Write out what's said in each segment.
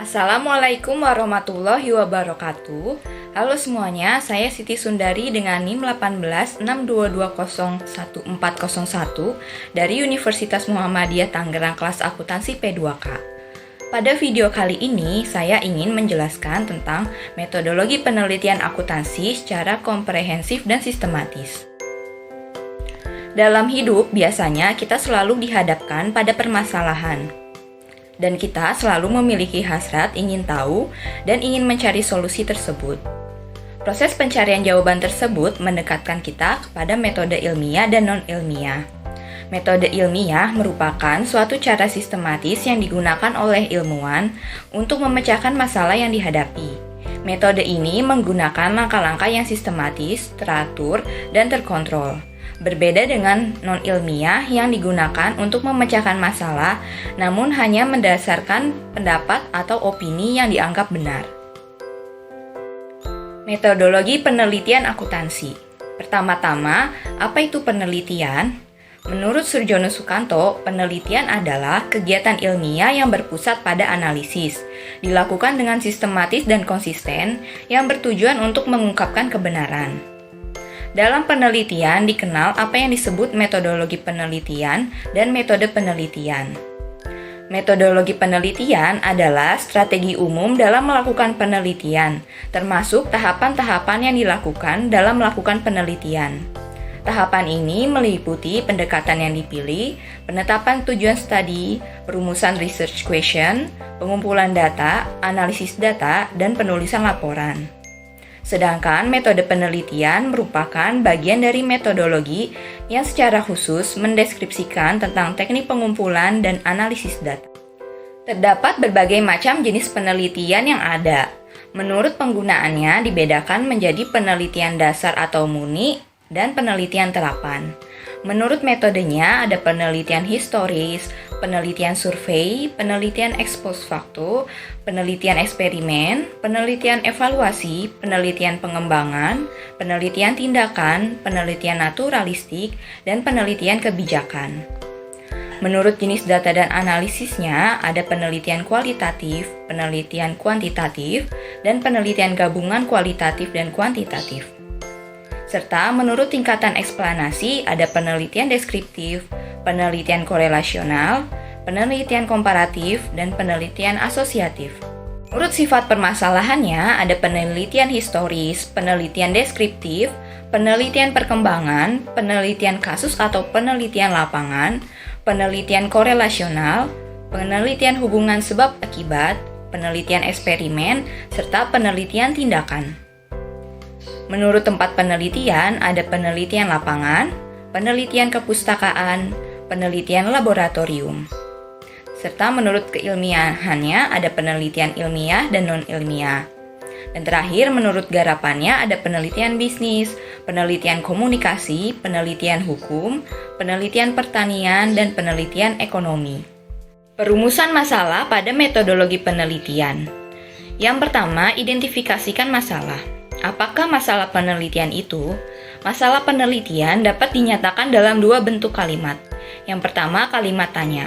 Assalamualaikum warahmatullahi wabarakatuh. Halo semuanya, saya Siti Sundari dengan NIM 1862201401 dari Universitas Muhammadiyah Tangerang kelas akuntansi P2K. Pada video kali ini, saya ingin menjelaskan tentang metodologi penelitian akuntansi secara komprehensif dan sistematis. Dalam hidup, biasanya kita selalu dihadapkan pada permasalahan. Dan kita selalu memiliki hasrat ingin tahu dan ingin mencari solusi tersebut. Proses pencarian jawaban tersebut mendekatkan kita kepada metode ilmiah dan non-ilmiah. Metode ilmiah merupakan suatu cara sistematis yang digunakan oleh ilmuwan untuk memecahkan masalah yang dihadapi. Metode ini menggunakan langkah-langkah yang sistematis, teratur, dan terkontrol. Berbeda dengan non-ilmiah yang digunakan untuk memecahkan masalah, namun hanya mendasarkan pendapat atau opini yang dianggap benar. Metodologi penelitian akuntansi. Pertama-tama, apa itu penelitian? Menurut Surjono Sukanto, penelitian adalah kegiatan ilmiah yang berpusat pada analisis, dilakukan dengan sistematis dan konsisten, yang bertujuan untuk mengungkapkan kebenaran. Dalam penelitian dikenal apa yang disebut metodologi penelitian dan metode penelitian. Metodologi penelitian adalah strategi umum dalam melakukan penelitian, termasuk tahapan-tahapan yang dilakukan dalam melakukan penelitian. Tahapan ini meliputi pendekatan yang dipilih, penetapan tujuan studi, perumusan research question, pengumpulan data, analisis data, dan penulisan laporan. Sedangkan metode penelitian merupakan bagian dari metodologi yang secara khusus mendeskripsikan tentang teknik pengumpulan dan analisis data. Terdapat berbagai macam jenis penelitian yang ada. Menurut penggunaannya dibedakan menjadi penelitian dasar atau murni dan penelitian terapan. Menurut metodenya ada penelitian historis, penelitian survei, penelitian ex post facto, penelitian eksperimen, penelitian evaluasi, penelitian pengembangan, penelitian tindakan, penelitian naturalistik, dan penelitian kebijakan. Menurut jenis data dan analisisnya ada penelitian kualitatif, penelitian kuantitatif, dan penelitian gabungan kualitatif dan kuantitatif. Serta menurut tingkatan eksplanasi ada penelitian deskriptif, penelitian korelasional, penelitian komparatif, dan penelitian asosiatif. Menurut sifat permasalahannya ada penelitian historis, penelitian deskriptif, penelitian perkembangan, penelitian kasus atau penelitian lapangan, penelitian korelasional, penelitian hubungan sebab akibat, penelitian eksperimen, serta penelitian tindakan. Menurut tempat penelitian, ada penelitian lapangan, penelitian kepustakaan, penelitian laboratorium. Serta menurut keilmiahannya, ada penelitian ilmiah dan non-ilmiah. Dan terakhir, menurut garapannya, ada penelitian bisnis, penelitian komunikasi, penelitian hukum, penelitian pertanian, dan penelitian ekonomi. Perumusan masalah pada metodologi penelitian. Yang pertama, identifikasikan masalah. Apakah masalah penelitian itu? Masalah penelitian dapat dinyatakan dalam dua bentuk kalimat. Yang pertama, kalimat tanya.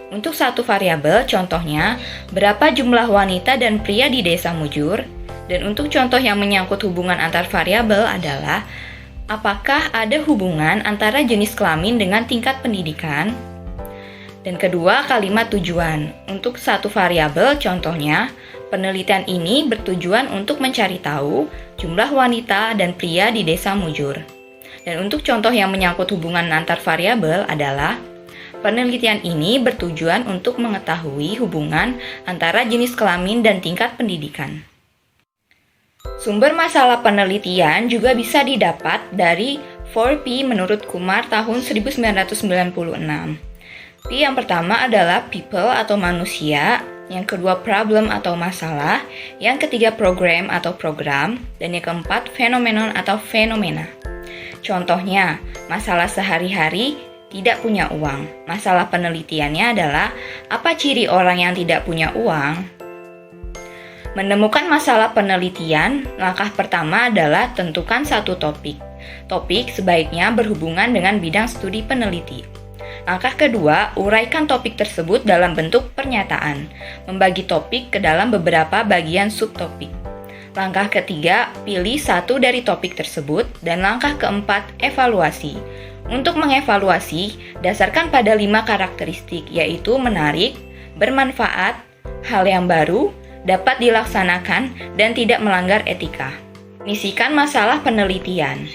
Untuk satu variabel, contohnya, berapa jumlah wanita dan pria di desa Mujur? Dan untuk contoh yang menyangkut hubungan antar variabel adalah, apakah ada hubungan antara jenis kelamin dengan tingkat pendidikan? Dan kedua, kalimat tujuan. Untuk satu variabel, contohnya, penelitian ini bertujuan untuk mencari tahu jumlah wanita dan pria di desa Mujur. Dan untuk contoh yang menyangkut hubungan antar variabel adalah penelitian ini bertujuan untuk mengetahui hubungan antara jenis kelamin dan tingkat pendidikan. Sumber masalah penelitian juga bisa didapat dari 4P menurut Kumar tahun 1996. P yang pertama adalah people atau manusia, yang kedua problem atau masalah, yang ketiga program atau program, dan yang keempat fenomenon atau fenomena. Contohnya, masalah sehari-hari tidak punya uang. Masalah penelitiannya adalah apa ciri orang yang tidak punya uang? Menemukan masalah penelitian, langkah pertama adalah tentukan satu topik. Topik sebaiknya berhubungan dengan bidang studi peneliti. Langkah kedua, uraikan topik tersebut dalam bentuk pernyataan, membagi topik ke dalam beberapa bagian subtopik. Langkah ketiga, pilih satu dari topik tersebut, dan langkah keempat, evaluasi. Untuk mengevaluasi, dasarkan pada 5 karakteristik, yaitu menarik, bermanfaat, hal yang baru, dapat dilaksanakan, dan tidak melanggar etika. Misikan masalah penelitian.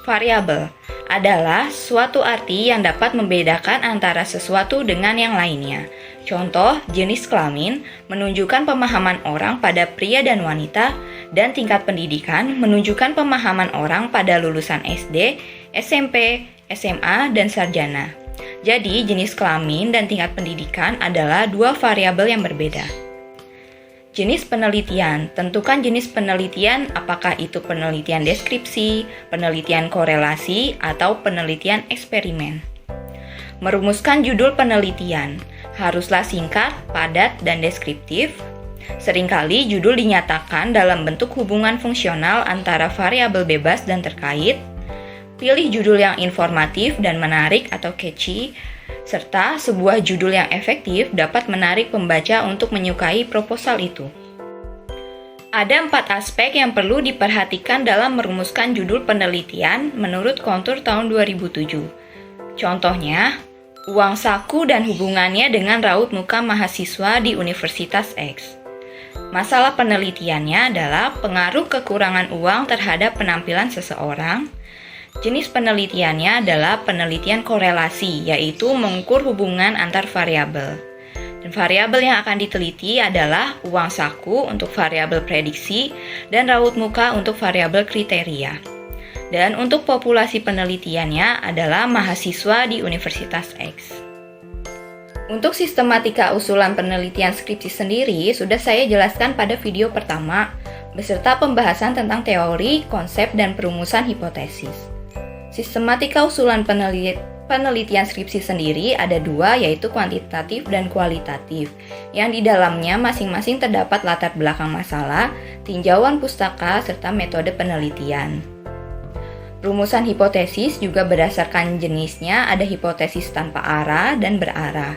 Variabel adalah suatu arti yang dapat membedakan antara sesuatu dengan yang lainnya. Contoh, jenis kelamin menunjukkan pemahaman orang pada pria dan wanita, dan tingkat pendidikan menunjukkan pemahaman orang pada lulusan SD, SMP, SMA, dan sarjana. Jadi, jenis kelamin dan tingkat pendidikan adalah 2 variabel yang berbeda. Jenis penelitian, tentukan jenis penelitian apakah itu penelitian deskripsi, penelitian korelasi, atau penelitian eksperimen. Merumuskan judul penelitian, haruslah singkat, padat, dan deskriptif. Seringkali judul dinyatakan dalam bentuk hubungan fungsional antara variabel bebas dan terkait. Pilih judul yang informatif dan menarik atau catchy, serta sebuah judul yang efektif dapat menarik pembaca untuk menyukai proposal itu. Ada 4 aspek yang perlu diperhatikan dalam merumuskan judul penelitian menurut Kontur tahun 2007. Contohnya, uang saku dan hubungannya dengan raut muka mahasiswa di Universitas X. Masalah penelitiannya adalah pengaruh kekurangan uang terhadap penampilan seseorang. Jenis penelitiannya adalah penelitian korelasi, yaitu mengukur hubungan antar variabel. Dan variabel yang akan diteliti adalah uang saku untuk variabel prediksi dan raut muka untuk variabel kriteria. Dan untuk populasi penelitiannya adalah mahasiswa di Universitas X. Untuk sistematika usulan penelitian skripsi sendiri sudah saya jelaskan pada video pertama, beserta pembahasan tentang teori, konsep, dan perumusan hipotesis. Sistematika usulan penelitian skripsi sendiri ada 2, yaitu kuantitatif dan kualitatif, yang di dalamnya masing-masing terdapat latar belakang masalah, tinjauan pustaka, serta metode penelitian. Rumusan hipotesis juga berdasarkan jenisnya, ada hipotesis tanpa arah dan berarah.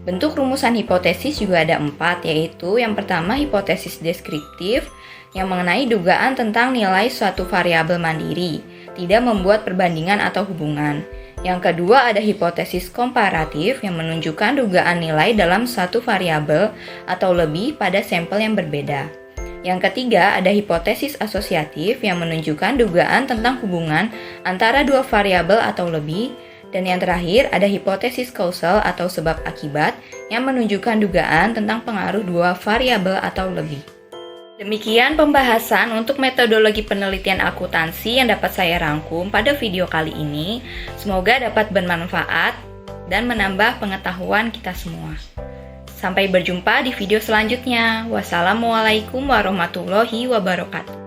Bentuk rumusan hipotesis juga ada 4, yaitu yang pertama hipotesis deskriptif, yang mengenai dugaan tentang nilai suatu variabel mandiri, tidak membuat perbandingan atau hubungan. Yang kedua ada hipotesis komparatif yang menunjukkan dugaan nilai dalam satu variabel atau lebih pada sampel yang berbeda. Yang ketiga ada hipotesis asosiatif yang menunjukkan dugaan tentang hubungan antara 2 variabel atau lebih. Dan yang terakhir ada hipotesis kausal atau sebab akibat yang menunjukkan dugaan tentang pengaruh 2 variabel atau lebih. Demikian pembahasan untuk metodologi penelitian akuntansi yang dapat saya rangkum pada video kali ini. Semoga dapat bermanfaat dan menambah pengetahuan kita semua. Sampai berjumpa di video selanjutnya. Wassalamualaikum warahmatullahi wabarakatuh.